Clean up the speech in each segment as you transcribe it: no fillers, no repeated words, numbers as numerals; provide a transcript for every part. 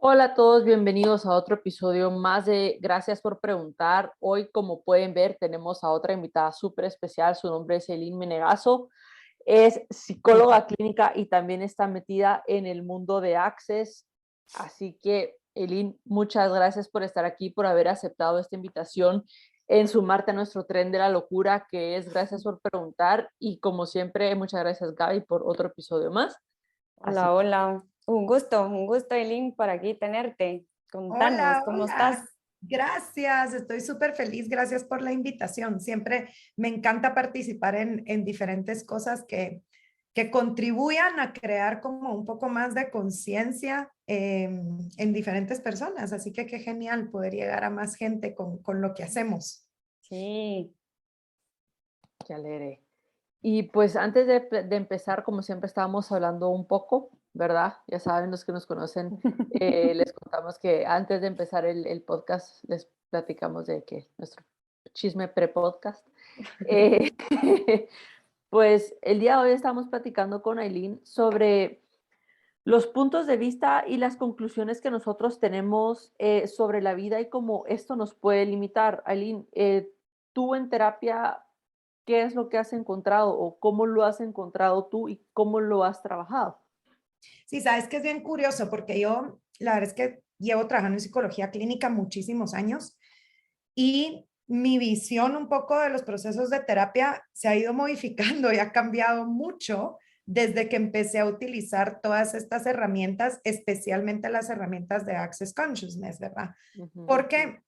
Hola a todos, bienvenidos a otro episodio más de Gracias por preguntar. Hoy, como pueden ver, tenemos a otra invitada súper especial. Su nombre es Eileen Menegaso. Es psicóloga clínica y también está metida en el mundo de Access. Así que, Eileen, muchas gracias por estar aquí, por haber aceptado esta invitación en sumarte a nuestro tren de la locura, que es Gracias por preguntar. Y como siempre, muchas gracias, Gaby, por otro episodio más. Así Hola, hola. Un gusto, Eileen, por aquí tenerte. Contanos, Hola, ¿cómo estás? hola. Gracias, estoy súper feliz. Gracias por la invitación. Siempre me encanta participar en diferentes cosas que contribuyan a crear como un poco más de conciencia en diferentes personas. Así que qué genial poder llegar a más gente con lo que hacemos. Sí, que alegre. Y pues antes de empezar, como siempre estábamos hablando un poco, ¿verdad? Ya saben los que nos conocen, les contamos que antes de empezar el podcast les platicamos de que nuestro chisme pre-podcast. Eh, pues el día de hoy estamos platicando con Aileen sobre los puntos de vista y las conclusiones que nosotros tenemos sobre la vida y cómo esto nos puede limitar. Aileen, tú en terapia, ¿qué es lo que has encontrado o cómo lo has encontrado tú y cómo lo has trabajado? Sí, sabes que es bien curioso porque yo, la verdad es que llevo trabajando en psicología clínica muchísimos años. Y mi visión un poco de los procesos de terapia se ha ido modificando y ha cambiado mucho desde que empecé a utilizar todas estas herramientas, especialmente las herramientas de Access Consciousness, ¿verdad? Ujú, Porque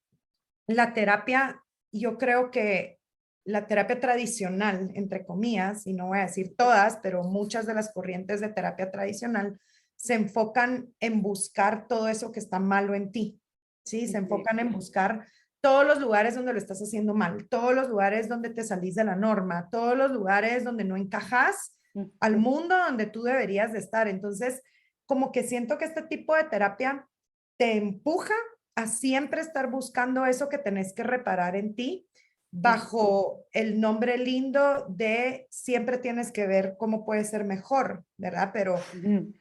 la terapia, yo creo que la terapia tradicional, entre comillas, y no voy a decir todas, pero muchas de las corrientes de terapia tradicional se enfocan en buscar todo eso que está malo en ti, ¿sí? Se sí, enfocan en buscar todos los lugares donde lo estás haciendo mal, todos los lugares donde te salís de la norma, todos los lugares donde no encajas al mundo donde tú deberías de estar. Entonces, como que siento que este tipo de terapia te empuja a siempre estar buscando eso que tenés que reparar en ti bajo el nombre lindo de siempre tienes que ver cómo puede ser mejor, ¿verdad? Pero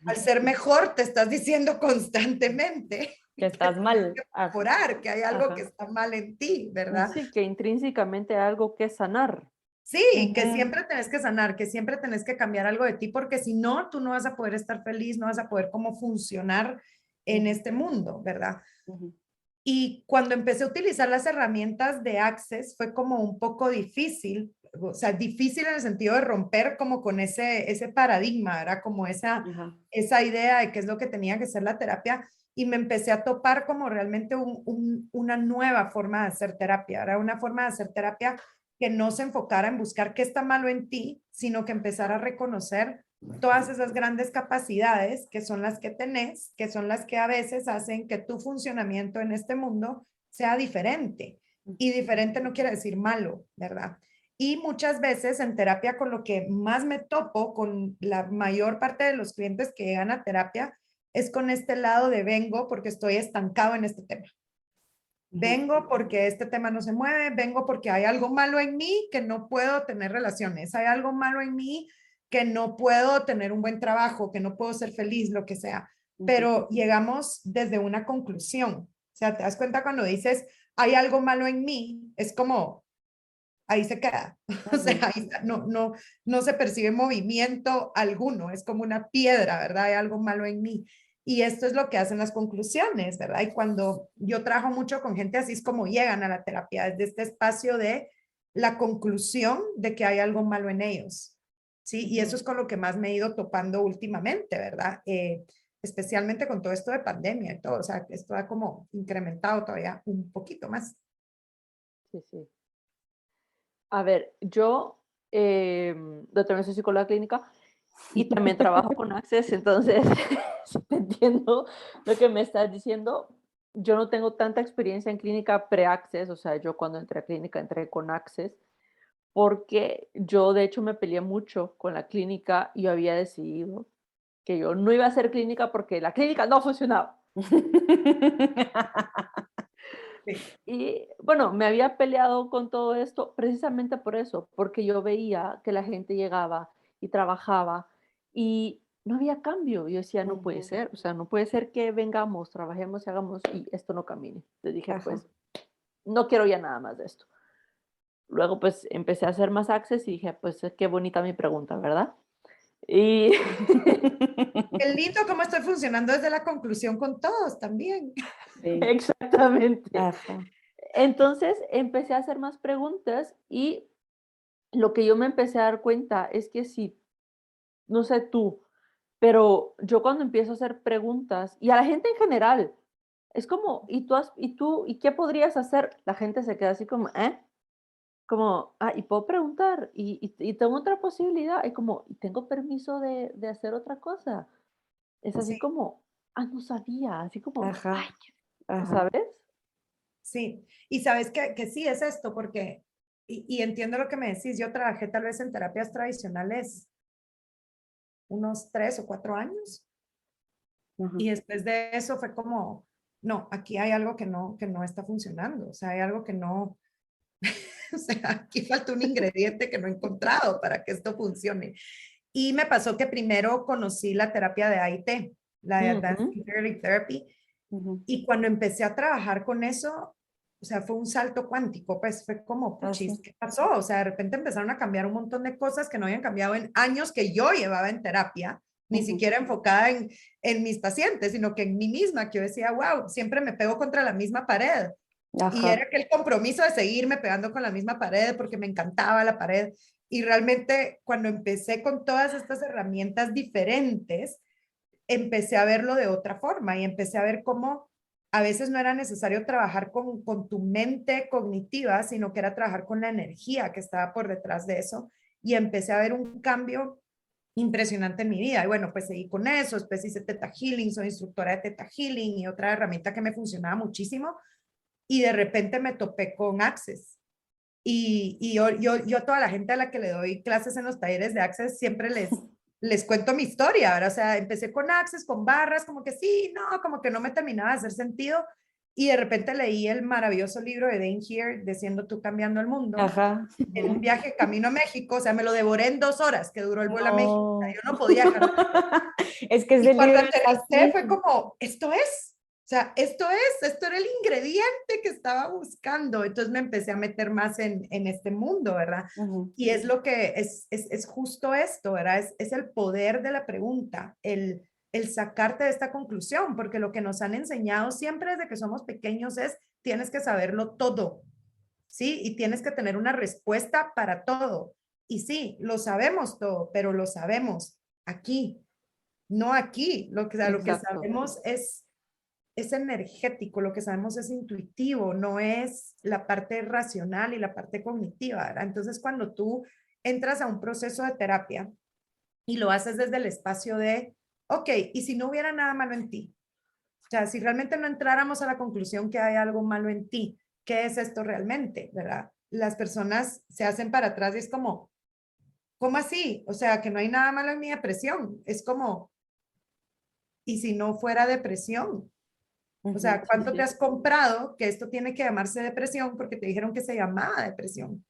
al ser mejor te estás diciendo constantemente que que estás tienes mal. que mejorar, que hay algo que Ajá. está mal en ti, ¿verdad? sí, que intrínsecamente hay algo que sanar. Sí, que Ujú, siempre tenés que sanar, que siempre tenés que cambiar algo de ti, porque si no, tú no vas a poder estar feliz, no vas a poder cómo funcionar en ujú, este mundo, ¿verdad? ujú. Y cuando empecé a utilizar las herramientas de Access fue como un poco difícil, o sea, difícil en el sentido de romper como con ese paradigma, era como Ajá. esa idea de qué es lo que tenía que ser la terapia y me empecé a topar como realmente una nueva forma de hacer terapia, era una forma de hacer terapia que no se enfocara en buscar qué está malo en ti, sino que empezara a reconocer todas esas grandes capacidades que son las que tenés, que son las que a veces hacen que tu funcionamiento en este mundo sea diferente. Y diferente no quiere decir malo, ¿verdad? Y muchas veces en terapia con lo que más me topo con la mayor parte de los clientes que llegan a terapia es con este lado de vengo porque estoy estancado en este tema. Ujú. Vengo porque este tema no se mueve, vengo porque hay algo malo en mí que no puedo tener relaciones, hay algo malo en mí que no puedo tener un buen trabajo, que no puedo ser feliz, lo que sea. Ujú. Pero llegamos desde una conclusión. O sea, te das cuenta cuando dices, hay algo malo en mí, es como, ahí se queda. O sea, Ujú. no se percibe movimiento alguno, es como una piedra, ¿verdad? Hay algo malo en mí. Y esto es lo que hacen las conclusiones, ¿verdad? Y cuando yo trabajo mucho con gente, así es como llegan a la terapia, desde este espacio de la conclusión de que hay algo malo en ellos. Sí, y eso Ujú. es con lo que más me he ido topando últimamente, ¿verdad? Especialmente con todo esto de pandemia y todo, o sea, esto ha como incrementado todavía un poquito más. Sí, sí. A ver, yo también soy psicóloga clínica y también trabajo con Access, entonces sí te entiendo lo que me estás diciendo. Yo no tengo tanta experiencia en clínica pre-Access, o sea, yo cuando entré a clínica entré con Access, porque yo de hecho me peleé mucho con la clínica y yo había decidido que yo no iba a hacer clínica porque la clínica no funcionaba. Sí. Y bueno, me había peleado con todo esto precisamente por eso, porque yo veía que la gente llegaba y trabajaba y no había cambio. Yo decía, no puede Ujú. ser, o sea, no puede ser que vengamos, trabajemos y hagamos y esto no camine. Entonces dije, Ajá. pues, no quiero ya nada más de esto. Luego, pues, empecé a hacer más access y dije, pues, qué bonita mi pregunta, ¿verdad? Y Qué lindo cómo estoy funcionando desde la conclusión con todos también. Sí. exactamente. Ajá. Entonces, empecé a hacer más preguntas y lo que yo me empecé a dar cuenta es que si, no sé tú, pero yo cuando empiezo a hacer preguntas, y a la gente en general, es como, ¿y qué podrías hacer? La gente se queda así como, ¿eh? Como, y puedo preguntar, y tengo otra posibilidad, y como, ¿y tengo permiso de hacer otra cosa? Es así Sí, como, no sabía, así como, Ajá. Ajá. ¿sabes? sí. Y sabes que sí es esto, porque, y entiendo lo que me decís, yo trabajé tal vez en terapias tradicionales unos 3 o 4 años, Ajá. y después de eso fue como, no, aquí hay algo que no está funcionando, o sea, hay algo que no, o sea, aquí falta un ingrediente que no he encontrado para que esto funcione. Y me pasó que primero conocí la terapia de AIT, la de Advanced Ujú, Integrative Therapy, Ujú. y cuando empecé a trabajar con eso, o sea, fue un salto cuántico, pues fue como, puchis, Así. ¿qué pasó? O sea, de repente empezaron a cambiar un montón de cosas que no habían cambiado en años que yo llevaba en terapia, ni Ujú. siquiera enfocada en mis pacientes, sino que en mí misma, que yo decía, wow, siempre me pego contra la misma pared. Y Ajá. era aquel compromiso de seguirme pegando con la misma pared porque me encantaba la pared. Y realmente cuando empecé con todas estas herramientas diferentes, empecé a verlo de otra forma y empecé a ver cómo a veces no era necesario trabajar con tu mente cognitiva, sino que era trabajar con la energía que estaba por detrás de eso. Y empecé a ver un cambio impresionante en mi vida. Y bueno, pues seguí con eso, después hice Theta Healing, soy instructora de Theta Healing y otra herramienta que me funcionaba muchísimo. Y de repente me topé con Access. Y yo a toda la gente a la que le doy clases en los talleres de Access siempre les cuento mi historia, ¿verdad? O sea, empecé con Access, con barras, como que sí, no, como que no me terminaba de hacer sentido. Y de repente leí el maravilloso libro de Dane Here, de Siendo tú cambiando el mundo, Ajá. en un viaje camino a México, o sea, me lo devoré en 2 horas que duró el vuelo a México, o sea, No. yo no podía dejar de. Es que Y ese cuando libro es aterricé así. fue como, o sea, esto era el ingrediente que estaba buscando. Entonces me empecé a meter más en este mundo, ¿verdad? Ujú. Y es lo que es justo esto, ¿verdad? Es el poder de la pregunta, el sacarte de esta conclusión, porque lo que nos han enseñado siempre desde que somos pequeños es, tienes que saberlo todo, ¿sí? Y tienes que tener una respuesta para todo. Y sí, lo sabemos todo, pero lo sabemos aquí, no aquí. Lo que exacto. sabemos es energético, lo que sabemos es intuitivo, no es la parte racional y la parte cognitiva, ¿verdad? Entonces, cuando tú entras a un proceso de terapia y lo haces desde el espacio de, ok, ¿y si no hubiera nada malo en ti? O sea, si realmente no entráramos a la conclusión que hay algo malo en ti, ¿qué es esto realmente? ¿Verdad? Las personas se hacen para atrás y es como, ¿cómo así? O sea, que no hay nada malo en mi depresión. Es como, ¿y si no fuera depresión? O Ujú. sea, Sí, ¿cuánto te sí. has comprado que esto tiene que llamarse depresión porque te dijeron que se llamaba depresión?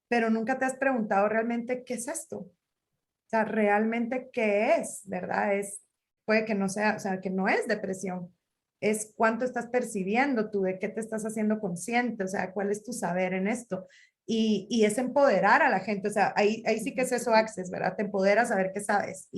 Pero nunca te has preguntado realmente qué es esto. O sea, realmente qué es, ¿verdad? Puede que no sea, o sea, que no es depresión. Es cuánto estás percibiendo tú, de qué te estás haciendo consciente, o sea, cuál es tu saber en esto. Y es empoderar a la gente, o sea, ahí sí que es eso, Access, ¿verdad? Te empodera a saber qué sabes.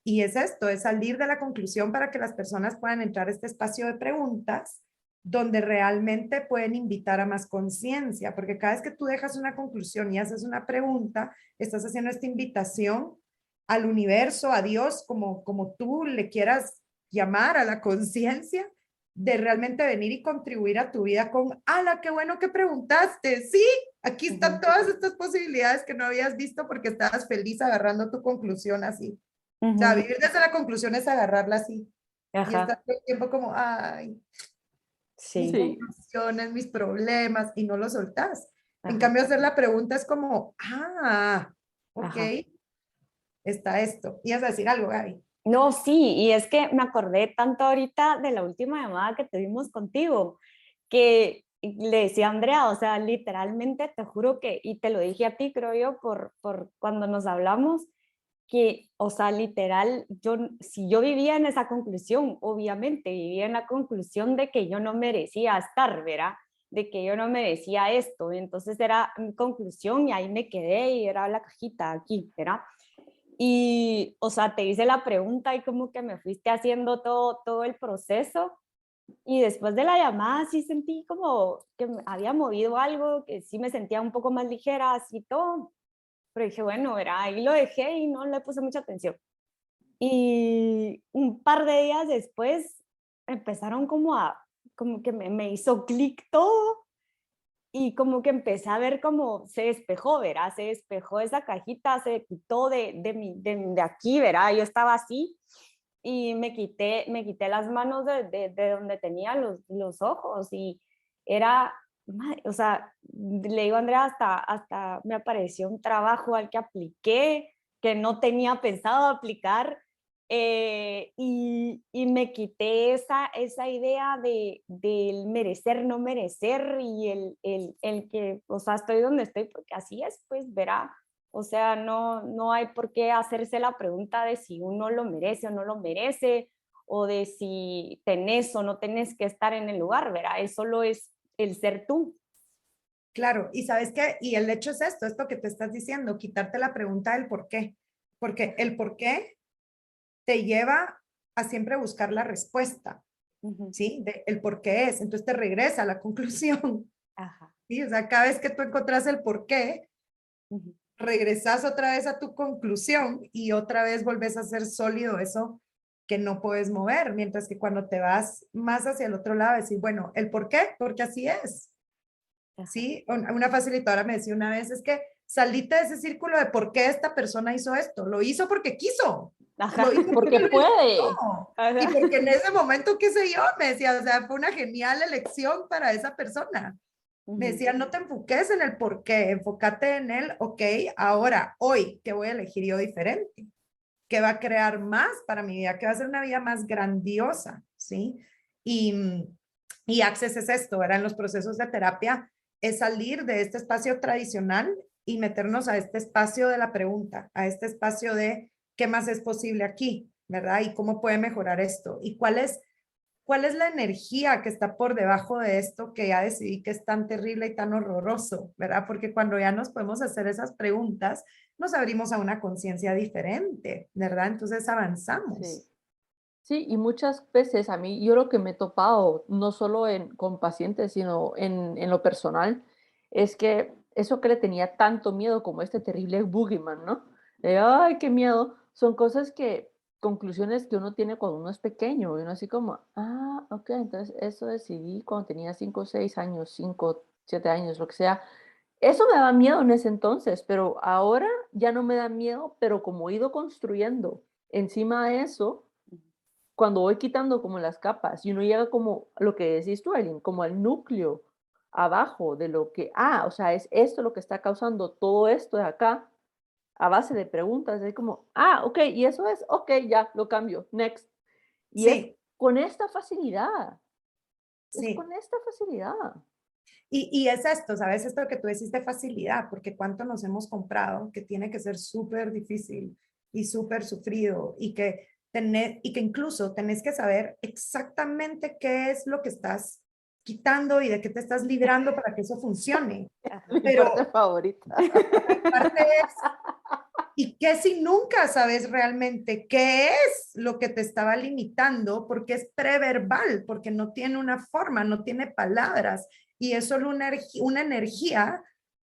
Y es esto, es salir de la conclusión para que las personas puedan entrar a este espacio de preguntas donde realmente pueden invitar a más conciencia, porque cada vez que tú dejas una conclusión y haces una pregunta, estás haciendo esta invitación al universo, a Dios, como tú le quieras llamar, a la conciencia, de realmente venir y contribuir a tu vida con, ¡ala, qué bueno que preguntaste! Sí, aquí están Ujú. todas estas posibilidades que no habías visto porque estabas feliz agarrando tu conclusión así. O sea, Ujú. vivir desde la conclusión es agarrarla así y Ajá. estar todo el tiempo como, ay, mis Sí. Sí, conclusiones, mis problemas, y no lo soltás. En Ajá. cambio, hacer la pregunta es como, ok, Ajá. está esto. Y vas a decir algo, Gaby. No, sí, y es que me acordé tanto ahorita de la última llamada que tuvimos contigo, que le decía a Andrea, o sea, literalmente te juro que, y te lo dije a ti, creo yo, por cuando nos hablamos, que, o sea, literal, si yo vivía en esa conclusión, obviamente vivía en la conclusión de que yo no merecía estar, ¿verdad? De que yo no merecía esto. Y entonces era mi conclusión y ahí me quedé y era la cajita aquí, ¿verdad? Y, o sea, te hice la pregunta y como que me fuiste haciendo todo el proceso. Y después de la llamada sí sentí como que me había movido algo, que sí me sentía un poco más ligera, así todo. Pero dije, bueno, verá, ahí lo dejé y no le puse mucha atención. Y un par de días después empezaron como que me hizo clic todo y como que empecé a ver cómo se despejó, verá, se despejó esa cajita, se quitó de aquí, verá, yo estaba así y me quité las manos de donde tenía los ojos y era, o sea, le digo a Andrea, hasta me apareció un trabajo al que apliqué, que no tenía pensado aplicar, y me quité esa idea del merecer, no merecer y el que, o sea, estoy donde estoy porque así es, pues verá. O sea, no hay por qué hacerse la pregunta de si uno lo merece o no lo merece, o de si tenés o no tenés que estar en el lugar, ¿verdad? Eso solo es el ser tú. Claro, y sabes qué, y el hecho es esto que te estás diciendo, quitarte la pregunta del por qué, porque el por qué te lleva a siempre buscar la respuesta, Ujú. ¿sí? De el por qué es, entonces te regresa a la conclusión, Ajá. ¿sí? O sea, cada vez que tú encontrás el por qué, Ujú. regresas otra vez a tu conclusión y otra vez volvés a ser sólido eso que no puedes mover, mientras que cuando te vas más hacia el otro lado, decir, bueno, ¿el por qué? Porque así es. Ajá. ¿Sí? Una facilitadora me decía una vez, es que salite de ese círculo de por qué esta persona hizo esto. Lo hizo porque quiso. Ajá. Lo hizo Porque porque lo puede. eligió. Y Ajá. porque en ese momento, qué sé yo, me decía, o sea, fue una genial elección para esa persona. Me Ujú. decía, no te enfoques en el por qué, enfócate en el, ok, ahora, hoy, ¿qué voy a elegir yo diferente? ¿Qué va a crear más para mi vida? ¿Qué va a ser una vida más grandiosa? ¿Sí? Y, y Access es esto, ¿verdad? En los procesos de terapia es salir de este espacio tradicional y meternos a este espacio de la pregunta, a este espacio de qué más es posible aquí, ¿verdad? Y cómo puede mejorar esto. Y cuál es la energía que está por debajo de esto que ya decidí que es tan terrible y tan horroroso, ¿verdad? Porque cuando ya nos podemos hacer esas preguntas, nos abrimos a una conciencia diferente, ¿verdad? Entonces Sí. avanzamos. Sí, y muchas veces a mí, yo lo que me he topado, no solo con pacientes, sino en lo personal, es que eso que le tenía tanto miedo como este terrible boogeyman, ¿no? De, ay, qué miedo, son cosas que, conclusiones que uno tiene cuando uno es pequeño, y uno así como, ah, ok, entonces eso decidí cuando tenía 5 o 6 años, 5, 7 años, lo que sea. Eso me daba miedo en ese entonces, pero ahora ya no me da miedo, pero como he ido construyendo encima de eso, cuando voy quitando como las capas y uno llega como lo que decís tú, Eileen, como al núcleo abajo de lo que, o sea, es esto lo que está causando todo esto de acá, a base de preguntas, es como, ok, y eso es, ok, ya, lo cambio, next. Y es Sí, con esta facilidad, es sí. con esta facilidad. Y es esto, ¿sabes? Esto que tú decís de facilidad, porque cuánto nos hemos comprado que tiene que ser súper difícil y súper sufrido y que incluso tenés que saber exactamente qué es lo que estás quitando y de qué te estás librando para que eso funcione. Ajá. Mi parte Pero favorita. aparte es, ¿y qué si nunca sabes realmente qué es lo que te estaba limitando? Porque es preverbal, porque no tiene una forma, no tiene palabras y es solo una energía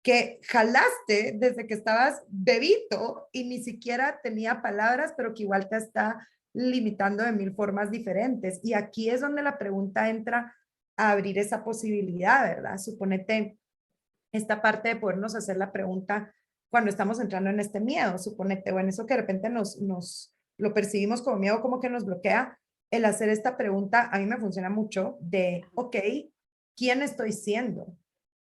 que jalaste desde que estabas bebito y ni siquiera tenía palabras, pero que igual te está limitando de mil formas diferentes. Y aquí es donde la pregunta entra a abrir esa posibilidad, ¿verdad? Suponete esta parte de podernos hacer la pregunta cuando estamos entrando en este miedo, suponete, o en eso que de repente nos lo percibimos como miedo, como que nos bloquea, el hacer esta pregunta a mí me funciona mucho de, ok, ¿quién estoy siendo? O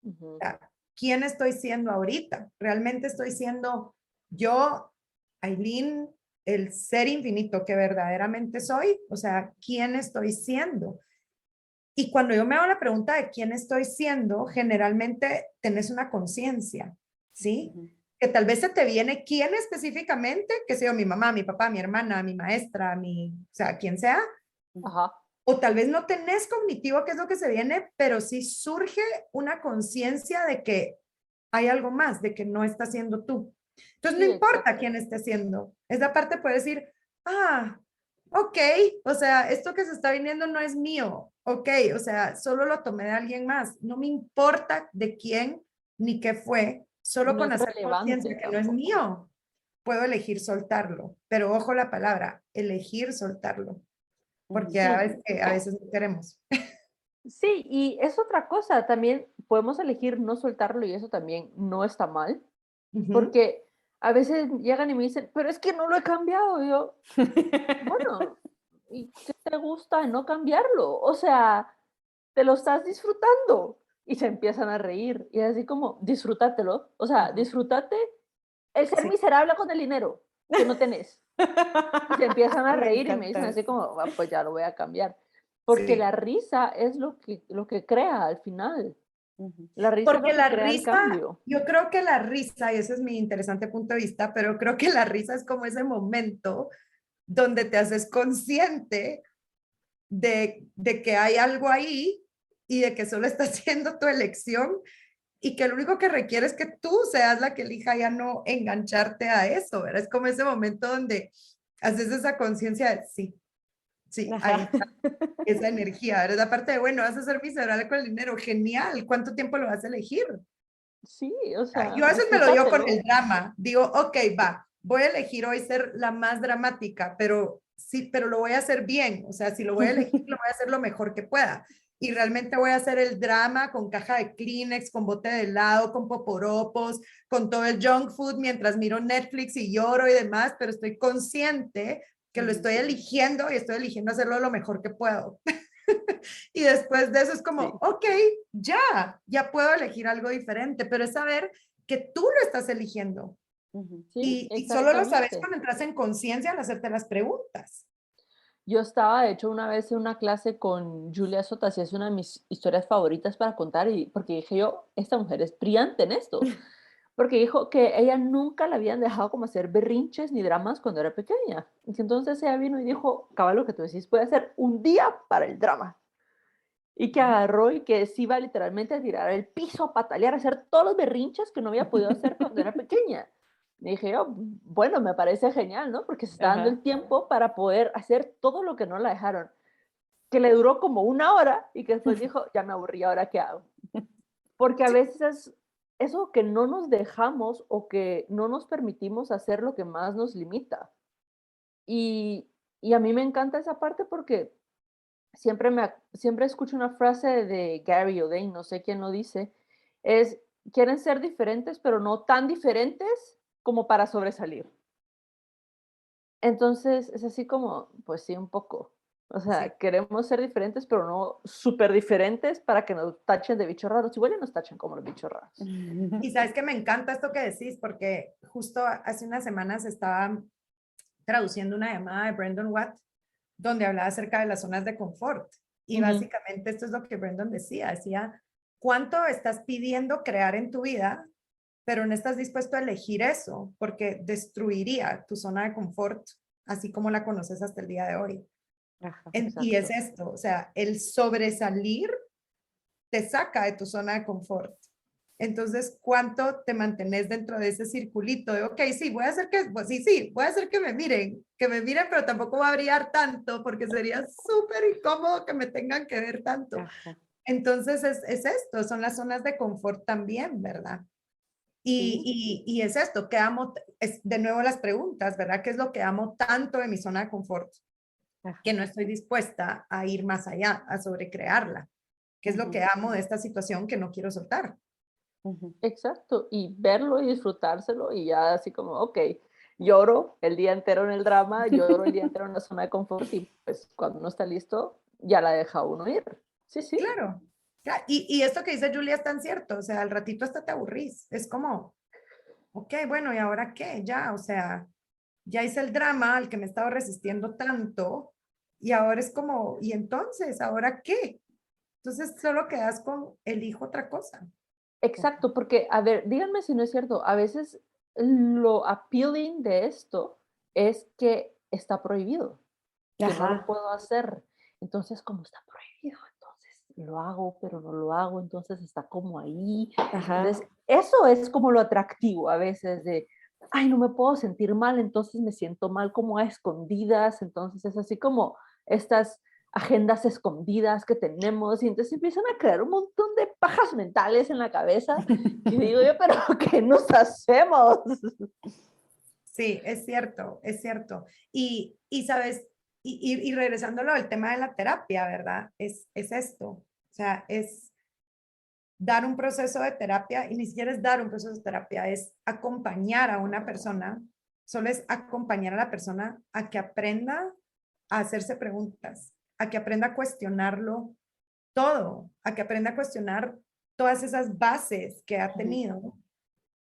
Ujú. sea, ¿quién estoy siendo ahorita? ¿Realmente estoy siendo yo, Aileen, el ser infinito que verdaderamente soy? O sea, ¿quién estoy siendo? Y cuando yo me hago la pregunta de quién estoy siendo, generalmente tenés una conciencia, ¿sí? Ujú. que tal vez se te viene quién específicamente, que sea mi mamá, mi papá, mi hermana, mi maestra, o sea, quien sea, Ajá. o tal vez no tenés cognitivo qué es lo que se viene, pero sí surge una conciencia de que hay algo más, de que no está siendo tú. Entonces, no Sí, importa exacto. quién esté haciendo. Esa parte puede decir, ah, ok, o sea, esto que se está viniendo no es mío, ok, o sea, solo lo tomé de alguien más. No me importa de quién ni qué fue, solo No con es hacer relevante conciencia que no es tampoco. mío, puedo elegir soltarlo. Pero ojo la palabra, elegir soltarlo, porque Ujú. a veces no queremos. Sí, y es otra cosa, también podemos elegir no soltarlo y eso también no está mal, Ujú. porque a veces llegan y me dicen, pero es que no lo he cambiado. Y yo, bueno, ¿y qué te gusta de no cambiarlo? O sea, te lo estás disfrutando. Y se empiezan a reír. Y así como, disfrútatelo. O sea, Ajá. disfrútate el ser Sí. miserable con el dinero que no tenés. Y se empiezan a Me reír y me encanta dicen así eso. como, "Ah, pues ya lo voy a cambiar". Porque Sí. la risa es lo que crea al final. Ujú. La risa es Porque lo que la crea el risa, cambio. yo creo que la risa, y ese es mi interesante punto de vista, pero creo que la risa es como ese momento donde te haces consciente de que hay algo ahí y de que solo estás haciendo tu elección y que lo único que requiere es que tú seas la que elija ya no engancharte a eso, ¿verdad? Es como ese momento donde haces esa conciencia de sí, sí, ahí Ajá. está esa energía, ¿verdad? Aparte de, bueno, vas a ser miserable con el dinero, genial, ¿cuánto tiempo lo vas a elegir? Sí, o sea, Yo a veces me lo digo con disfrútatelo. el drama. Digo, ok, va, voy a elegir hoy ser la más dramática, pero sí, pero lo voy a hacer bien. O sea, si lo voy a elegir, lo voy a hacer lo mejor que pueda. Y realmente voy a hacer el drama con caja de Kleenex, con bote de helado, con poporopos, con todo el junk food mientras miro Netflix y lloro y demás, pero estoy consciente que lo estoy eligiendo y estoy eligiendo hacerlo lo mejor que puedo. Y después de eso es como, Sí, ok, ya puedo elegir algo diferente, pero es saber que tú lo estás eligiendo. Ujú. sí, Y solo lo sabes exactamente. cuando entras en conciencia al hacerte las preguntas. Yo estaba, de hecho, una vez en una clase con Julia Sotas y es una de mis historias favoritas para contar, y porque dije yo, esta mujer es brillante en esto, porque dijo que ella nunca la habían dejado como hacer berrinches ni dramas cuando era pequeña. Y que entonces ella vino y dijo, cabal, lo que tú decís, puede ser un día para el drama. Y que agarró y que se iba literalmente a tirar al piso, a patalear, a hacer todos los berrinches que no había podido hacer cuando era pequeña. Y dije yo, bueno, me parece genial, ¿no? Porque se está dando el Ajá. tiempo para poder hacer todo lo que no la dejaron. Que le duró como una hora y que después dijo, ya me aburrí, ¿ahora qué hago? Porque a Sí, veces es eso que no nos dejamos o que no nos permitimos hacer lo que más nos limita. Y, y a mí me encanta esa parte porque siempre escucho una frase de Gary O'Dane, no sé quién lo dice, es, quieren ser diferentes, pero no tan diferentes como para sobresalir. Entonces, es así como, pues sí, un poco. O sí. sea, queremos ser diferentes, pero no súper diferentes para que nos tachen de bichos raros. Igual ya nos tachan como los bichos raros. Y sabes que me encanta esto que decís, porque justo hace unas semanas estaba traduciendo una llamada de Brendan Watt, donde hablaba acerca de las zonas de confort. Y Ujú. básicamente esto es lo que Brendan decía, ¿cuánto estás pidiendo crear en tu vida, pero no estás dispuesto a elegir eso, porque destruiría tu zona de confort, así como la conoces hasta el día de hoy? Ajá. Y es Exacto. esto, o sea, el sobresalir te saca de tu zona de confort. Entonces, ¿cuánto te mantenés dentro de ese circulito de, ok, sí, voy a hacer que, pues, sí, voy a hacer que me miren, pero tampoco va a brillar tanto porque sería súper incómodo que me tengan que ver tanto. Ajá. Entonces, es esto, son las zonas de confort también, ¿verdad? Sí, Y es esto, que amo, es de nuevo las preguntas, ¿verdad? ¿Qué es lo que amo tanto de mi zona de confort? Que Ajá. no estoy dispuesta a ir más allá, a sobrecrearla. ¿Qué es lo Ujú. que amo de esta situación que no quiero soltar? Ujú. exacto. Y verlo y disfrutárselo y ya así como, ok, lloro el día entero en el drama, lloro el día entero en la zona de confort y pues cuando uno está listo, ya la deja uno ir. Sí, sí. Claro. Y esto que dice Julia es tan cierto, o sea, al ratito hasta te aburrís. Es como, ok, bueno, ¿y ahora qué? Ya, o sea, ya hice el drama al que me he estado resistiendo tanto y ahora es como, ¿y entonces? ¿Ahora qué? Entonces solo quedas con elijo otra cosa. Exacto, porque, a ver, díganme si no es cierto, a veces lo appealing de esto es que está prohibido, que no lo Ajá, puedo hacer. Entonces, como está prohibido, entonces lo hago, pero no lo hago, entonces está como ahí. ajá. Entonces, eso es como lo atractivo a veces de, ay, no me puedo sentir mal, entonces me siento mal como a escondidas, entonces es así como estas agendas escondidas que tenemos y entonces empiezan a crear un montón de pajas mentales en la cabeza y digo yo, pero ¿qué nos hacemos? Sí, es cierto, es cierto. Y sabes, y regresándolo al tema de la terapia, ¿verdad? Es esto. O sea, es dar un proceso de terapia y ni siquiera es dar un proceso de terapia, es acompañar a una persona, solo es acompañar a la persona a que aprenda a hacerse preguntas, a que aprenda a cuestionarlo todo, a que aprenda a cuestionar todas esas bases que ha Ujú, tenido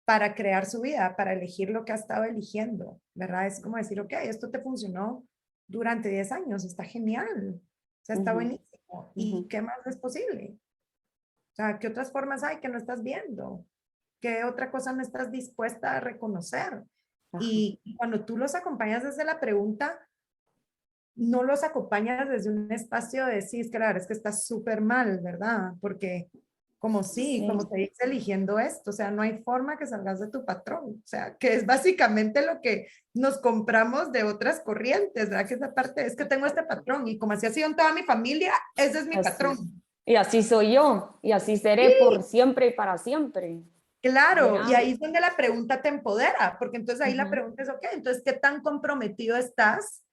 para crear su vida, para elegir lo que ha estado eligiendo, ¿verdad? Es como decir, ok, esto te funcionó durante 10 años, está genial, o sea, está ujú, buenísimo. ¿Y ujú. qué más es posible? O sea, ¿qué otras formas hay que no estás viendo? ¿Qué otra cosa no estás dispuesta a reconocer? Ajá. Y cuando tú los acompañas desde la pregunta, no los acompañas desde un espacio de, sí, es que la verdad es que estás súper mal, ¿verdad? Porque como sí, Sí, como te dice, eligiendo esto, o sea, no hay forma que salgas de tu patrón, o sea, que es básicamente lo que nos compramos de otras corrientes, ¿verdad? Que esa parte es que tengo este patrón y como así ha sido en toda mi familia, ese es mi así. patrón. Y así soy yo, y así seré por siempre y para siempre. Claro, y ¿Verdad? ahí es donde la pregunta te empodera, porque entonces ahí la Ujú, pregunta es, ok, entonces, ¿qué tan comprometido estás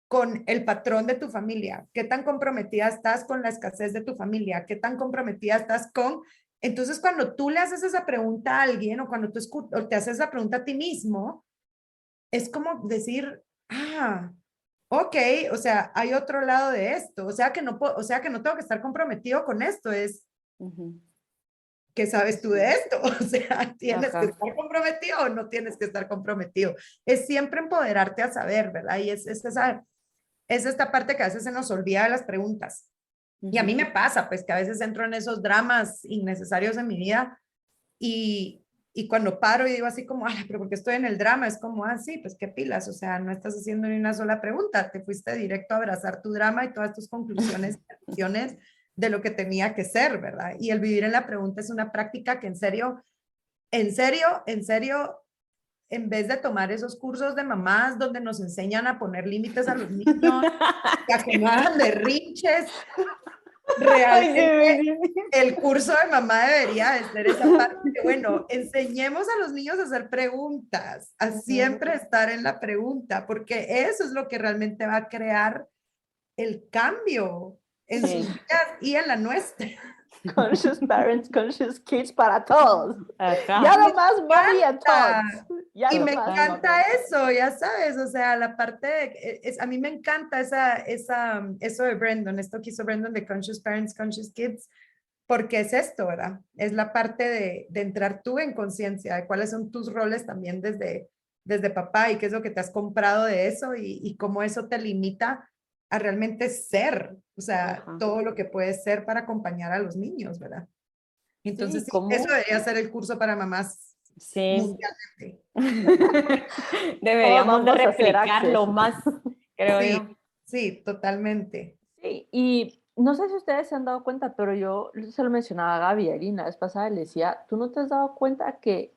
con el patrón de tu familia? ¿Qué tan comprometida estás con la escasez de tu familia? ¿Qué tan comprometida estás con... Entonces, cuando tú le haces esa pregunta a alguien o cuando tú o te haces esa pregunta a ti mismo, es como decir, ah, ok, o sea, hay otro lado de esto, o sea que no puedo, o sea que no tengo que estar comprometido con esto, es ujú. ¿qué sabes tú de Sí. esto? O sea, ¿tienes que Ajá. estar comprometido o no tienes que estar comprometido? Es siempre empoderarte a saber, ¿verdad? Y es esta parte que a veces se nos olvida de las preguntas. Y a mí Ujú. me pasa, pues, que a veces entro en esos dramas innecesarios en mi vida y cuando paro y digo así como, ay, pero porque estoy en el drama, es como, ah, sí, pues qué pilas, o sea, no estás haciendo ni una sola pregunta, te fuiste directo a abrazar tu drama y todas tus conclusiones y decisiones de lo que tenía que ser, ¿verdad? Y el vivir en la pregunta es una práctica que en serio, en serio, en vez de tomar esos cursos de mamás donde nos enseñan a poner límites a los niños, y a que no hagan berrinches, Ay, sí, realmente sí, sí. el curso de mamá debería de ser esa parte de, bueno, enseñemos a los niños a hacer preguntas, a Ujú. siempre estar en la pregunta, porque eso es lo que realmente va a crear el cambio en sus Sí. vidas y en la nuestra. Conscious parents, conscious kids para todos. Ya Ajá. Me no más mommy and tots. encanta. Ya Y no me más mommy encanta and tots. eso, ya sabes, o sea, la parte de, a mí me encanta eso de Brandon, esto que hizo Brandon de Conscious Parents, Conscious Kids, porque es esto, ¿verdad? Es la parte de entrar tú en conciencia de cuáles son tus roles también desde papá y qué es lo que te has comprado de eso y cómo eso te limita a realmente ser, o sea, Ajá. todo lo que puedes ser para acompañar a los niños, ¿verdad? Entonces, Sí, sí, eso ¿cómo? debería ser el curso para mamás Sí. mundialmente. Todos Deberíamos de vamos a hacer replicarlo access. más, creo Sí, yo. sí, totalmente. Sí, y no sé si ustedes se han dado cuenta, pero yo se lo mencionaba a Gaby ahí la vez pasada, le decía, ¿tú no te has dado cuenta que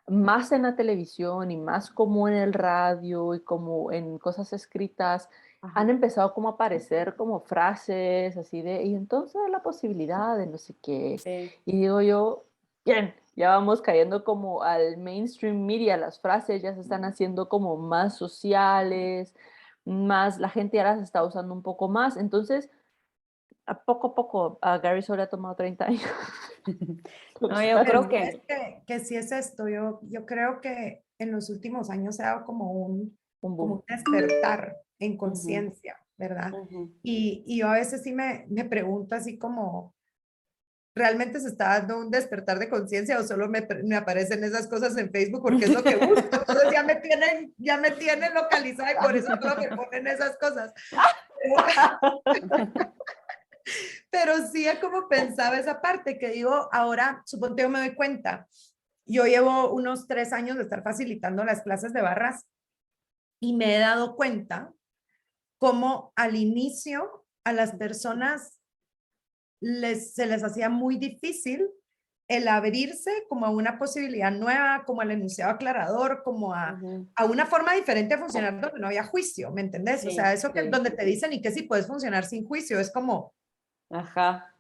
más en la televisión y más como en el radio y como en cosas escritas, han Ajá. empezado como a aparecer como frases así de, y entonces la posibilidad de no sé qué. Sí. Y digo yo, bien, ya vamos cayendo como al mainstream media, las frases ya se están haciendo como más sociales, más, la gente ya las está usando un poco más. Entonces, a poco, a Gary solo le ha tomado 30 años. No, Los yo Pero creo pares. es que sí es esto. Yo creo que en los últimos años se ha dado Un como boom. un despertar en Ujú, conciencia, ¿verdad? ujú. Y yo a veces sí me pregunto así como, ¿realmente se está dando un despertar de conciencia o solo me aparecen esas cosas en Facebook porque es lo que busco? Entonces ya me tienen localizada y por eso solo me ponen esas cosas. Pero sí es como pensaba esa parte que digo, ahora suponte yo me doy cuenta yo llevo unos 3 años de estar facilitando las clases de barras y me he dado cuenta cómo al inicio a las personas se les hacía muy difícil el abrirse como a una posibilidad nueva, como al enunciado aclarador, como a una forma diferente de funcionar donde no había juicio, ¿me entendés? Sí, o sea, eso que sí. donde te dicen y que si puedes funcionar sin juicio, es como, Ajá,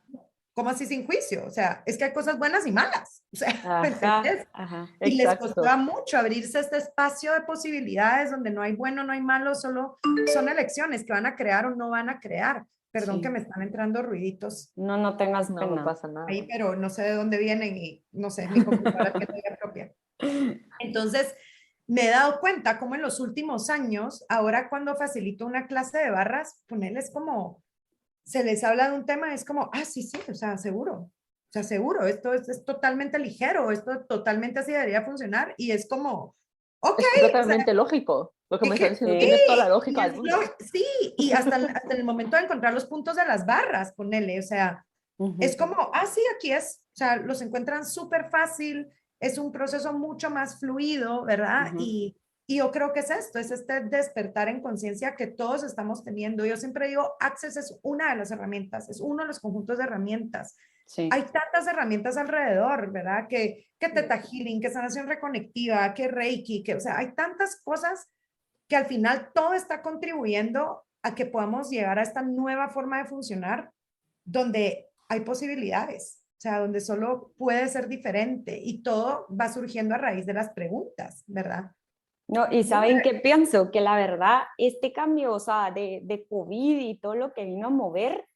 ¿cómo así sin juicio? O sea, es que hay cosas buenas y malas, o sea, ¿me ajá, entendés? ajá. Y les Exacto. costaba mucho abrirse a este espacio de posibilidades donde no hay bueno, no hay malo, solo son elecciones que van a crear o no van a crear. Perdón que Sí. me están entrando ruiditos No, no tengas No, no pena. pasa nada. ahí, pero no sé de dónde vienen y no sé, mi computadora tiene la propia. Entonces, me he dado cuenta como en los últimos años, ahora cuando facilito una clase de barras, ponerles como, se les habla de un tema, es como, ah, sí, sí, o sea, seguro, esto es totalmente ligero, esto totalmente así debería funcionar y es como, ok, Es o sea, completamente lógico. Lo que me estás diciendo Sí. tiene toda la y lógica del es mundo. sí, y hasta el momento de encontrar los puntos de las barras, ponele, o sea, es como, ah, sí, aquí es, o sea, los encuentran súper fácil, es un proceso mucho más fluido, ¿verdad? Y yo creo que es esto, es este despertar en conciencia que todos estamos teniendo. Yo siempre digo, Access es una de las herramientas, es uno de los conjuntos de herramientas. Sí. Hay tantas herramientas alrededor, ¿verdad? Que Theta Healing, que sanación reconectiva, que Reiki, que, o sea, hay tantas cosas que al final todo está contribuyendo a que podamos llegar a esta nueva forma de funcionar donde hay posibilidades, o sea, donde solo puede ser diferente y todo va surgiendo a raíz de las preguntas, ¿verdad? No, y ¿saben qué pienso? Que la verdad, este cambio, o sea, de COVID y todo lo que vino a mover,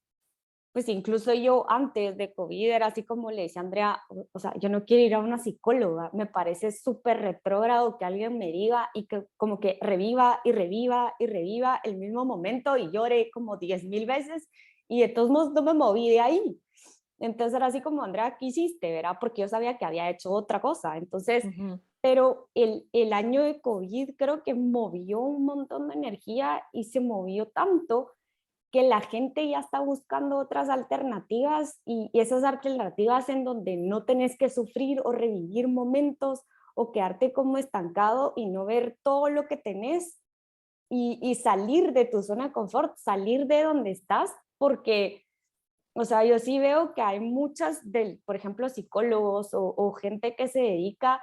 pues incluso yo antes de COVID era así como le decía a Andrea, o sea, yo no quiero ir a una psicóloga, me parece súper retrógrado que alguien me diga y que como que reviva y reviva y reviva el mismo momento y lloré como 10,000 veces y de todos modos no me moví de ahí. Entonces era así como, Andrea, ¿qué hiciste? ¿Verdad? Porque yo sabía que había hecho otra cosa. Entonces, pero el año de COVID creo que movió un montón de energía y se movió tanto que la gente ya está buscando otras alternativas y esas alternativas en donde no tenés que sufrir o revivir momentos o quedarte como estancado y no ver todo lo que tenés y salir de tu zona de confort, salir de donde estás, porque, o sea, yo sí veo que hay muchas, por ejemplo, psicólogos o gente que se dedica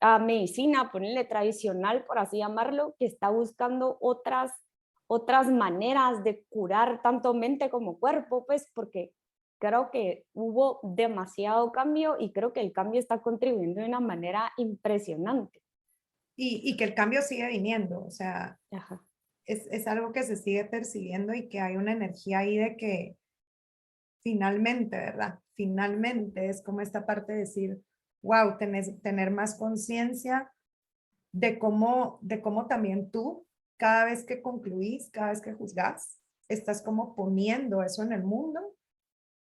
a medicina, ponerle tradicional, por así llamarlo, que está buscando otras maneras de curar tanto mente como cuerpo, pues porque creo que hubo demasiado cambio y creo que el cambio está contribuyendo de una manera impresionante. Y que el cambio sigue viniendo, o sea, Ajá. es algo que se sigue percibiendo y que hay una energía ahí de que finalmente, ¿verdad? Finalmente es como esta parte de decir, wow, tener más conciencia de cómo también tú, cada vez que concluís, cada vez que juzgás, estás como poniendo eso en el mundo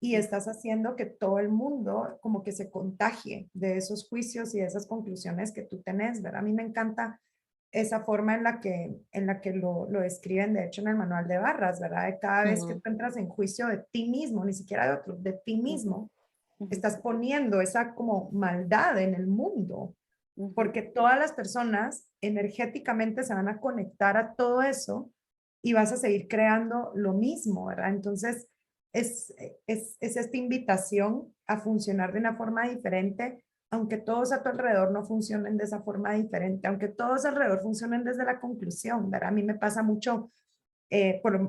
y estás haciendo que todo el mundo como que se contagie de esos juicios y de esas conclusiones que tú tenés, ¿verdad? A mí me encanta esa forma en la que lo describen, de hecho, en el manual de barras, ¿verdad? De cada vez que tú entras en juicio de ti mismo, ni siquiera de otro, de ti mismo, estás poniendo esa como maldad en el mundo, porque todas las personas energéticamente se van a conectar a todo eso y vas a seguir creando lo mismo, ¿verdad? Entonces, es esta invitación a funcionar de una forma diferente, aunque todos a tu alrededor no funcionen de esa forma diferente, aunque todos alrededor funcionen desde la conclusión, ¿verdad? A mí me pasa mucho,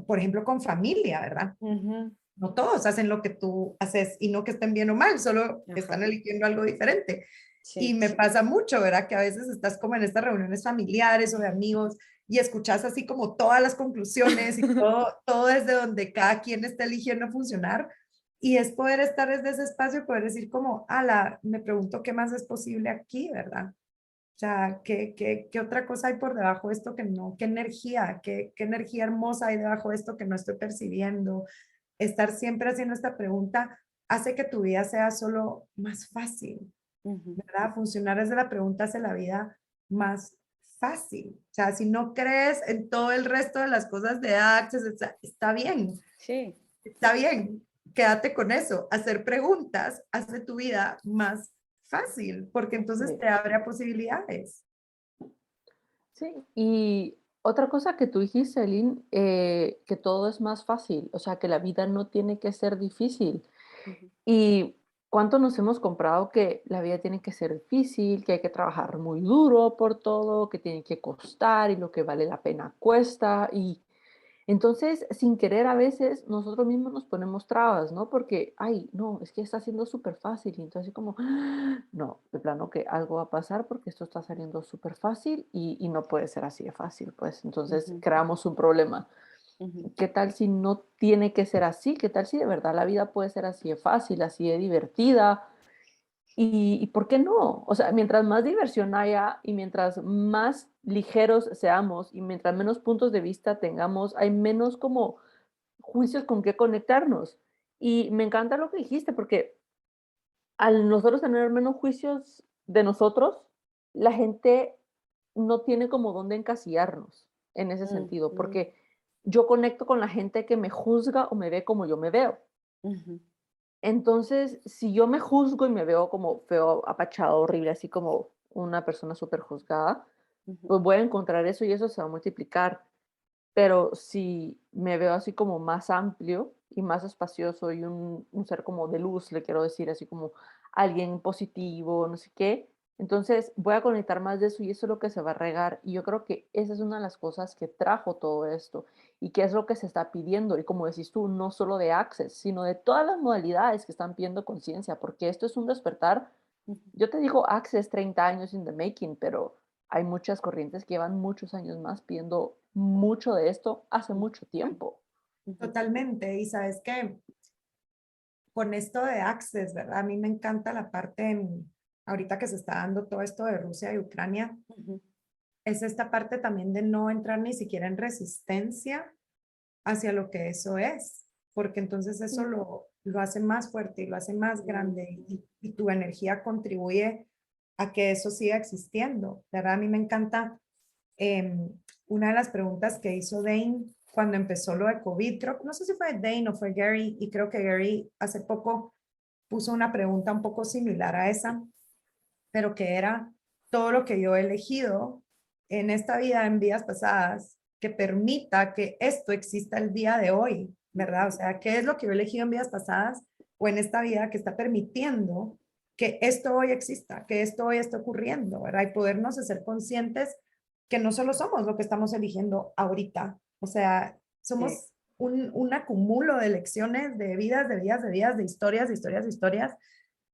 por ejemplo, con familia, ¿verdad? No todos hacen lo que tú haces y no que estén bien o mal, solo Ajá. están eligiendo algo diferente. Y Sí. me pasa mucho, ¿verdad? Que a veces estás como en estas reuniones familiares o de amigos y escuchas así como todas las conclusiones y todo desde donde cada quien está eligiendo funcionar. Y es poder estar desde ese espacio y poder decir como, ala, me pregunto qué más es posible aquí, ¿verdad? O sea, ¿qué otra cosa hay por debajo de esto que no? ¿Qué energía hermosa hay debajo de esto que no estoy percibiendo? Estar siempre haciendo esta pregunta hace que tu vida sea solo más fácil, ¿verdad? Funcionar desde la pregunta hace la vida más fácil. O sea, si no crees en todo el resto de las cosas de Access, está bien, Sí. está bien. Quédate con eso. Hacer preguntas hace tu vida más fácil, porque entonces Sí. te abre a posibilidades. Sí, y otra cosa que tú dijiste, Eileen, que todo es más fácil, o sea, que la vida no tiene que ser difícil. Ujú, Y cuánto nos hemos comprado que la vida tiene que ser difícil, que hay que trabajar muy duro por todo, que tiene que costar y lo que vale la pena cuesta. Y entonces, sin querer, a veces nosotros mismos nos ponemos trabas, ¿no? Porque, ay, no, es que está siendo súper fácil. Y entonces, como, no, de plano que algo va a pasar porque esto está saliendo súper fácil y no puede ser así de fácil, pues. Entonces, ujú, creamos un problema. ujú, ¿Qué tal si no tiene que ser así? ¿Qué tal si de verdad la vida puede ser así de fácil, así de divertida? ¿Y por qué no? O sea, mientras más diversión haya y mientras más ligeros seamos y mientras menos puntos de vista tengamos, hay menos como juicios con qué conectarnos. Y me encanta lo que dijiste, porque al nosotros tener menos juicios de nosotros, la gente no tiene como dónde encasillarnos en ese sentido, ujú, porque yo conecto con la gente que me juzga o me ve como yo me veo. ujú, Entonces, si yo me juzgo y me veo como feo, apachado, horrible, así como una persona súper juzgada, ujú, pues voy a encontrar eso y eso se va a multiplicar. Pero si me veo así como más amplio y más espacioso y un ser como de luz, le quiero decir, así como alguien positivo, no sé qué, entonces voy a conectar más de eso y eso es lo que se va a regar. Y yo creo que esa es una de las cosas que trajo todo esto y que es lo que se está pidiendo. Y como decís tú, no solo de Access, sino de todas las modalidades que están pidiendo conciencia, porque esto es un despertar. ujú. Yo te digo Access 30 años in the making, pero hay muchas corrientes que llevan muchos años más pidiendo mucho de esto hace mucho tiempo. Ujú, Totalmente. Y sabes que con esto de Access, ¿verdad? A mí me encanta la parte, ahorita que se está dando todo esto de Rusia y Ucrania, ujú, es esta parte también de no entrar ni siquiera en resistencia hacia lo que eso es, porque entonces eso lo hace más fuerte y lo hace más grande y tu energía contribuye a que eso siga existiendo. De verdad, a mí me encanta una de las preguntas que hizo Dane cuando empezó lo de COVID, creo, no sé si fue Dane o fue Gary, y creo que Gary hace poco puso una pregunta un poco similar a esa, pero que era todo lo que yo he elegido en esta vida, en vidas pasadas, que permita que esto exista el día de hoy, ¿verdad? O sea, ¿qué es lo que yo he elegido en vidas pasadas o en esta vida que está permitiendo que esto hoy exista, que esto hoy está ocurriendo, ¿verdad? Y podernos hacer conscientes que no solo somos lo que estamos eligiendo ahorita, o sea, Sí. somos un acumulo de lecciones, de vidas, de vidas, de vidas, de historias, de historias, de historias,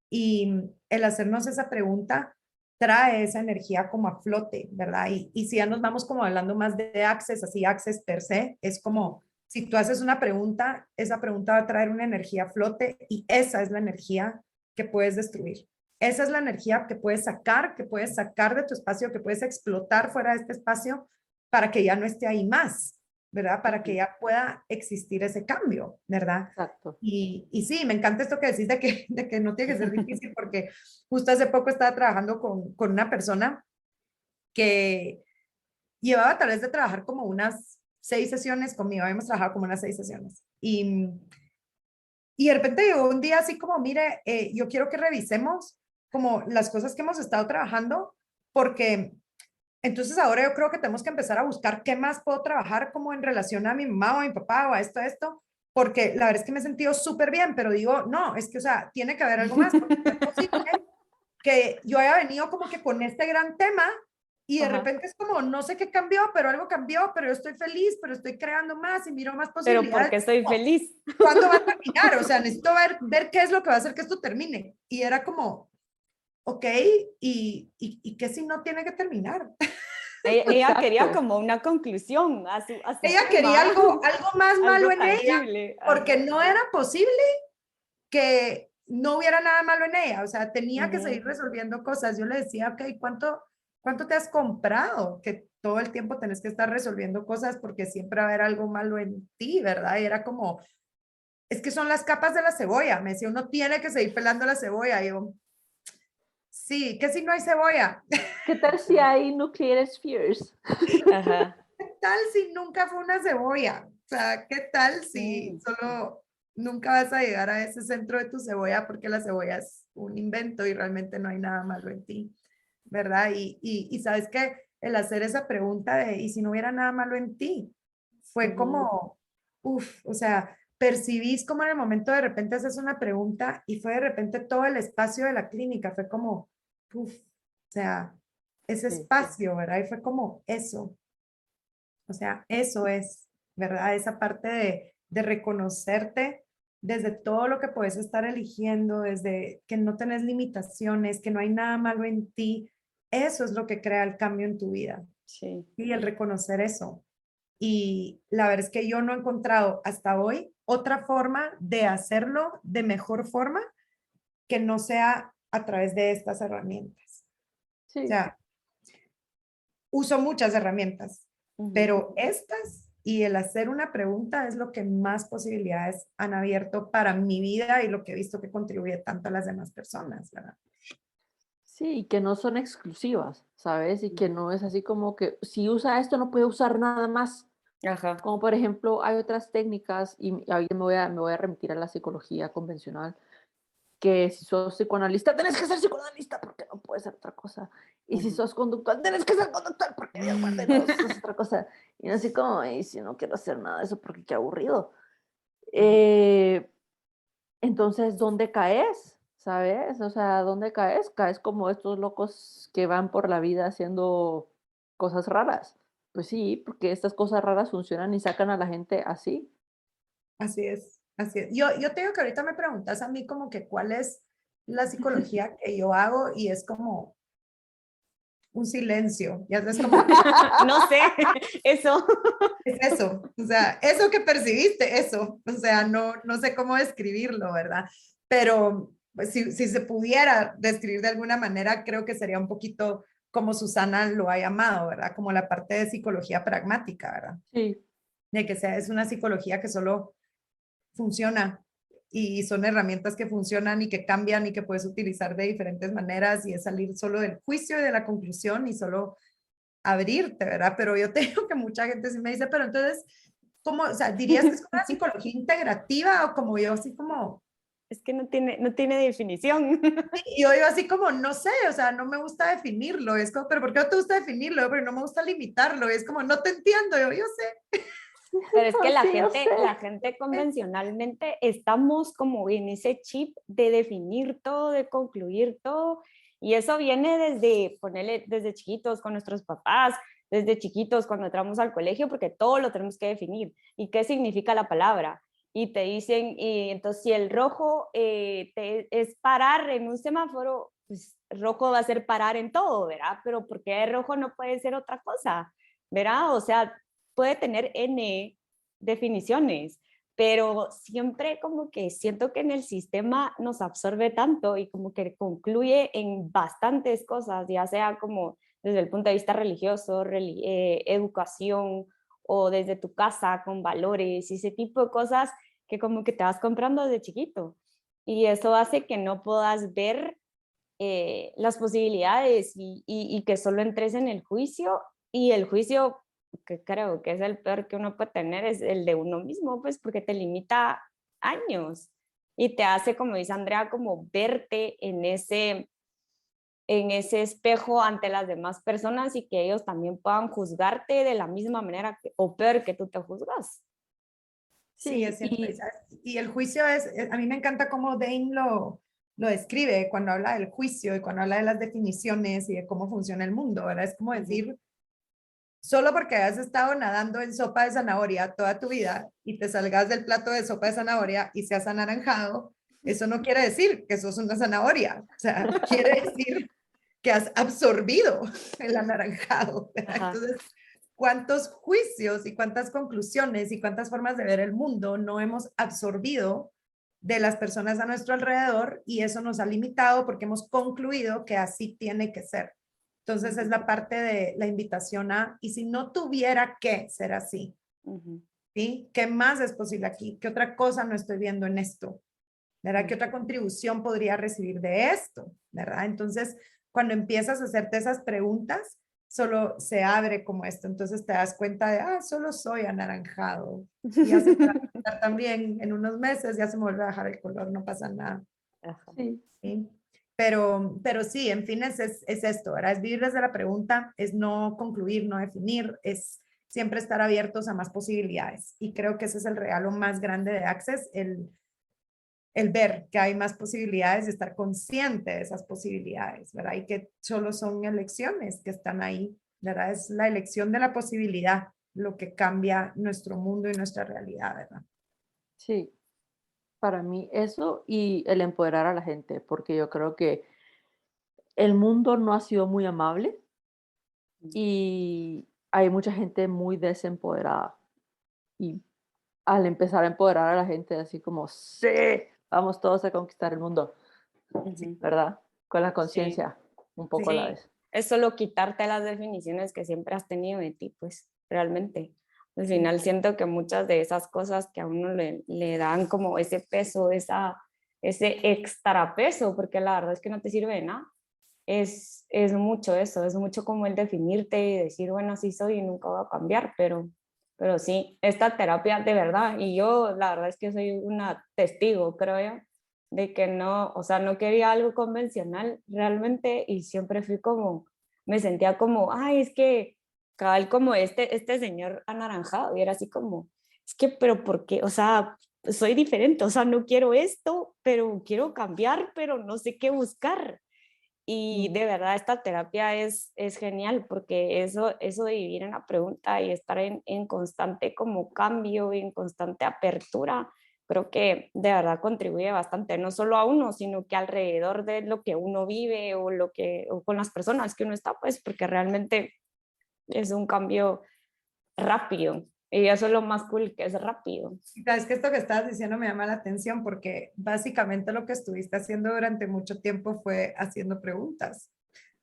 y el hacernos esa pregunta trae esa energía como a flote, ¿verdad? Y si ya nos vamos como hablando más de Access, así Access per se, es como si tú haces una pregunta, esa pregunta va a traer una energía a flote y esa es la energía que puedes destruir. Esa es la energía que puedes sacar de tu espacio, que puedes explotar fuera de este espacio para que ya no esté ahí más, ¿verdad? Para que Ujú. ya pueda existir ese cambio, ¿verdad? Exacto. Y sí, me encanta esto que decís de que no tiene que ser difícil, porque justo hace poco estaba trabajando con una persona que llevaba tal vez de trabajar como unas 6 sesiones conmigo, habíamos trabajado como unas 6 sesiones. Y de repente llegó un día así como, mire, yo quiero que revisemos como las cosas que hemos estado trabajando, porque entonces ahora yo creo que tenemos que empezar a buscar qué más puedo trabajar como en relación a mi mamá o a mi papá o a esto, porque la verdad es que me he sentido súper bien, pero digo, no, es que, o sea, tiene que haber algo más, porque no es posible que yo haya venido como que con este gran tema y de Ajá. repente es como, no sé qué cambió, pero algo cambió, pero yo estoy feliz, pero estoy creando más y miro más Pero posibilidades. porque estoy feliz. ¿Cuándo va a terminar? O sea, necesito ver qué es lo que va a hacer que esto termine. Y era como, ok, y qué si no tiene que terminar. Ella quería Exacto. como una conclusión a su Ella quería tema, algo más malo algo en ella, tangible. porque Ajá. no era posible que no hubiera nada malo en ella. O sea, tenía que seguir Ujú, resolviendo cosas. Yo le decía, ok, ¿cuánto te has comprado? Que todo el tiempo tenés que estar resolviendo cosas porque siempre va a haber algo malo en ti, ¿verdad? Y era como, es que son las capas de la cebolla. Me decía, uno tiene que seguir pelando la cebolla. Y yo, sí, que si no hay cebolla. ¿Qué tal si hay nuclear spheres? ajá. ¿Qué tal si nunca fue una cebolla? O sea, ¿qué tal si Mm, solo nunca vas a llegar a ese centro de tu cebolla porque la cebolla es un invento y realmente no hay nada malo en ti, ¿verdad? Y sabes que el hacer esa pregunta de, ¿y si no hubiera nada malo en ti? Fue como, uff, o sea, percibís como en el momento de repente haces una pregunta y fue de repente todo el espacio de la clínica, fue como, uff, o sea, ese Sí. espacio, ¿verdad? Y fue como eso, o sea, eso es, ¿verdad? Esa parte de reconocerte desde todo lo que puedes estar eligiendo, desde que no tenés limitaciones, que no hay nada malo en ti, eso es lo que crea el cambio en tu vida. Sí. Y el reconocer eso. Y la verdad es que yo no he encontrado hasta hoy otra forma de hacerlo de mejor forma que no sea a través de estas herramientas. O Sí. sea, uso muchas herramientas, pero estas y el hacer una pregunta es lo que más posibilidades han abierto para mi vida y lo que he visto que contribuye tanto a las demás personas, ¿verdad? Sí, y que no son exclusivas, ¿sabes? Y que no es así como que si usa esto no puede usar nada más. Ajá. Como por ejemplo, hay otras técnicas, y ahí me voy a remitir a la psicología convencional, que si sos psicoanalista, tenés que ser psicoanalista porque no puedes ser otra cosa. Y si sos conductual, tenés que ser conductual porque Dios guarde, no sos otra cosa. Y no así como, y si no quiero hacer nada de eso porque qué aburrido. Eh, entonces, ¿dónde caes? ¿Sabes? O sea, ¿dónde caes? Caes como estos locos que van por la vida haciendo cosas raras. Pues sí, porque estas cosas raras funcionan y sacan a la gente así. Así es, así es. Yo te digo que ahorita me preguntas a mí como que cuál es la psicología que yo hago y es como un silencio, ya es como, No sé, eso. es eso, o sea, eso que percibiste, eso, o sea, no sé cómo describirlo, ¿verdad? Pero pues, si se pudiera describir de alguna manera, creo que sería un poquito como Susana lo ha llamado, ¿verdad? Como la parte de psicología pragmática, ¿verdad? Sí, De que sea, es una psicología que solo funciona y son herramientas que funcionan y que cambian y que puedes utilizar de diferentes maneras y es salir solo del juicio y de la conclusión y solo abrirte, ¿verdad? Pero yo te digo que mucha gente sí me dice, pero entonces, ¿cómo? O sea, ¿dirías que es una psicología integrativa o como yo así como, Es que no tiene definición. y yo así como, no sé, o sea, no me gusta definirlo, es como, pero ¿por qué no te gusta definirlo? Pero no me gusta limitarlo, es como, no te entiendo, yo sé. Pero es que sí, yo sé. la gente convencionalmente estamos como en ese chip de definir todo, de concluir todo, y eso viene desde, ponerle, desde chiquitos con nuestros papás, desde chiquitos cuando entramos al colegio, porque todo lo tenemos que definir. ¿Y qué significa la palabra? Y te dicen, y entonces si el rojo es parar en un semáforo, pues rojo va a ser parar en todo, ¿verdad? Pero ¿por qué rojo no puede ser otra cosa? ¿Verdad? O sea, puede tener N definiciones, pero siempre como que siento que en el sistema nos absorbe tanto y como que concluye en bastantes cosas, ya sea como desde el punto de vista religioso, educación o desde tu casa con valores y ese tipo de cosas que como que te vas comprando desde chiquito. Y eso hace que no puedas ver las posibilidades y que solo entres en el juicio y el juicio que creo que es el peor que uno puede tener es el de uno mismo, pues porque te limita años y te hace, como dice Andrea, como verte en ese espejo ante las demás personas y que ellos también puedan juzgarte de la misma manera o peor que tú te juzgas. Sí, es Sí, cierto. Y el juicio a mí me encanta cómo Dane lo describe cuando habla del juicio y cuando habla de las definiciones y de cómo funciona el mundo, ¿verdad? Es como decir, solo porque has estado nadando en sopa de zanahoria toda tu vida y te salgas del plato de sopa de zanahoria y seas anaranjado, eso no quiere decir que sos una zanahoria. O sea, quiere decir que has absorbido el anaranjado. ¿Verdad? Entonces, ¿cuántos juicios y cuántas conclusiones y cuántas formas de ver el mundo no hemos absorbido de las personas a nuestro alrededor y eso nos ha limitado porque hemos concluido que así tiene que ser? Entonces es la parte de la invitación a, y si no tuviera que ser así, ¿sí? ¿Qué más es posible aquí? ¿Qué otra cosa no estoy viendo en esto? ¿Verdad? ¿Qué otra contribución podría recibir de esto? ¿Verdad? Entonces, cuando empiezas a hacerte esas preguntas, solo se abre como esto. Entonces te das cuenta de, solo soy anaranjado. Y ya se me va a quitar también en unos meses, ya se me vuelve a dejar el color, no pasa nada. sí. ¿Sí? Pero sí, en fin, es esto, ¿verdad? Es vivir desde la pregunta, es no concluir, no definir, es siempre estar abiertos a más posibilidades. Y creo que ese es el regalo más grande de Access, el ver que hay más posibilidades y estar consciente de esas posibilidades, ¿verdad? Y que solo son elecciones que están ahí, ¿verdad? Es la elección de la posibilidad lo que cambia nuestro mundo y nuestra realidad, ¿verdad? Sí, para mí eso y el empoderar a la gente, porque yo creo que el mundo no ha sido muy amable y hay mucha gente muy desempoderada. Y al empezar a empoderar a la gente, así como, sí, vamos todos a conquistar el mundo, Ujú. ¿verdad? Con la Sí, conciencia, un poco a la sí. vez. Es solo quitarte las definiciones que siempre has tenido de ti, pues, realmente. Al Sí. final siento que muchas de esas cosas que a uno le dan como ese peso, ese extra peso, porque la verdad es que no te sirve de nada, es mucho eso, es mucho como el definirte y decir, bueno, así soy y nunca voy a cambiar, pero sí, esta terapia de verdad, y yo la verdad es que soy una testigo, creo yo, de que no, o sea, no quería algo convencional realmente y siempre fui como, me sentía como, ay, es que cabal como este señor anaranjado y era así como, es que, pero ¿por qué? O sea, soy diferente, o sea, no quiero esto, pero quiero cambiar, pero no sé qué buscar. Y de verdad esta terapia es genial porque eso de vivir en la pregunta y estar en constante como cambio y en constante apertura, creo que de verdad contribuye bastante, no solo a uno, sino que alrededor de lo que uno vive o con las personas que uno está, pues porque realmente es un cambio rápido y eso es lo más cool, que es rápido. Sabes que esto que estabas diciendo me llama la atención porque básicamente lo que estuviste haciendo durante mucho tiempo fue haciendo preguntas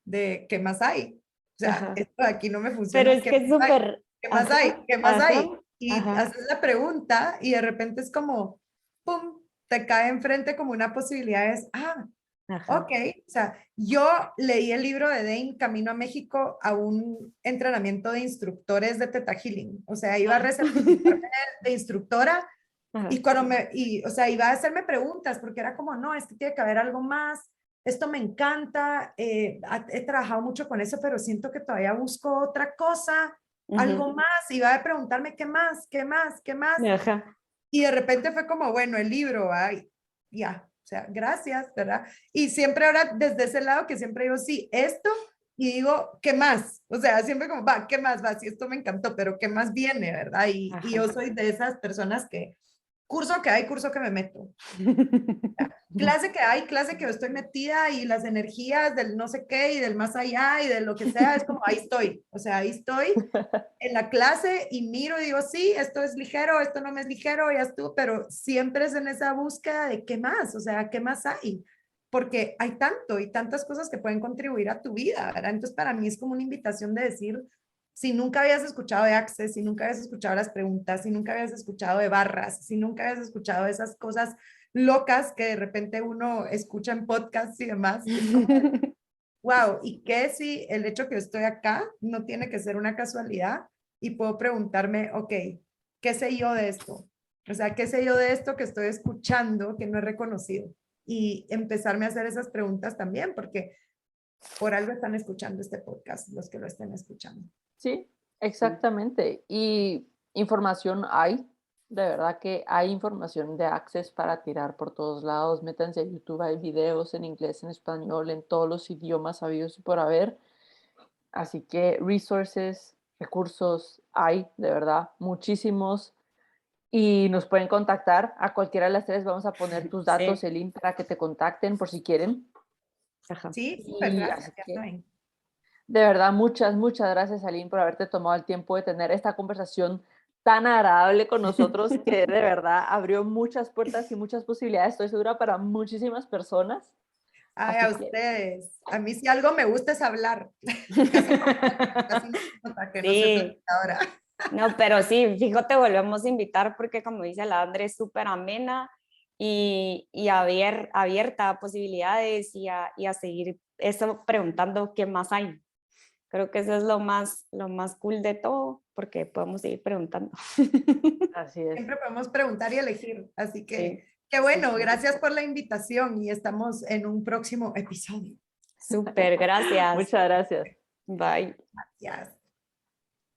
de qué más hay. O sea, Ajá. esto de aquí no me Pero funciona. es que es súper, ¿Qué más ajá, hay? ¿Qué más ajá, hay? Y ajá, haces la pregunta y de repente es como, ¡pum! Te cae enfrente como una posibilidad. Es, ajá. ok. O sea, yo leí el libro de Dane Camino a México a un entrenamiento de instructores de Theta Healing. O sea, iba a recertificarme de instructora Ajá. y o sea, iba a hacerme preguntas porque era como, no, es que tiene que haber algo más, esto me encanta, he trabajado mucho con eso, pero siento que todavía busco otra cosa, algo Ujú. más, iba a preguntarme qué más, qué más, qué más, Ajá. y de repente fue como, bueno, el libro, ay, ya, o sea, gracias, ¿verdad? Y siempre ahora desde ese lado que siempre digo, sí, esto, y digo, ¿qué más? O sea, siempre como, va, ¿qué más? Va, sí, esto me encantó, pero ¿qué más viene, verdad? Y yo Ajá. soy de esas personas que curso que hay, curso que me meto. Clase que hay, clase que yo estoy metida y las energías del no sé qué y del más allá y de lo que sea, es como ahí estoy. O sea, ahí estoy en la clase y miro y digo, sí, esto es ligero, esto no me es ligero, ya estuvo, pero siempre es en esa búsqueda de qué más, o sea, qué más hay. Porque hay tanto y tantas cosas que pueden contribuir a tu vida, ¿verdad? Entonces, para mí es como una invitación de decir, si nunca habías escuchado de Access, si nunca habías escuchado las preguntas, si nunca habías escuchado de barras, si nunca habías escuchado esas cosas locas que de repente uno escucha en podcasts y demás, es como, wow, ¿y qué si el hecho que yo estoy acá no tiene que ser una casualidad? Y puedo preguntarme, ok, ¿qué sé yo de esto? O sea, ¿qué sé yo de esto que estoy escuchando que no he reconocido? Y empezarme a hacer esas preguntas también, porque por algo están escuchando este podcast, los que lo estén escuchando. Sí, exactamente. Y información hay, de verdad que hay información de Access para tirar por todos lados. Métanse a YouTube, hay videos en inglés, en español, en todos los idiomas habidos y por haber. Así que resources, recursos hay, de verdad, muchísimos. Y nos pueden contactar a cualquiera de las tres. Vamos a poner tus datos, Sí. el link para que te contacten por si quieren. Ajá. Sí, súper, Y así gracias, ya que saben. de verdad, muchas gracias, Aline, por haberte tomado el tiempo de tener esta conversación tan agradable con nosotros, que de verdad abrió muchas puertas y muchas posibilidades, estoy segura, para muchísimas personas. Ay, Así a que, ustedes. A mí si algo me gusta es hablar. Casi no se nota que no soy Sí, platicadora. no, pero sí, fíjate, volvemos a invitar porque como dice la André, es súper amena y abierta a posibilidades y a seguir eso preguntando qué más hay. Creo que eso es lo más cool de todo, porque podemos seguir preguntando. así es. Siempre podemos preguntar y elegir, así que Sí. Qué bueno, gracias por la invitación y estamos en un próximo episodio. Súper, gracias. Muchas gracias. Bye. Gracias.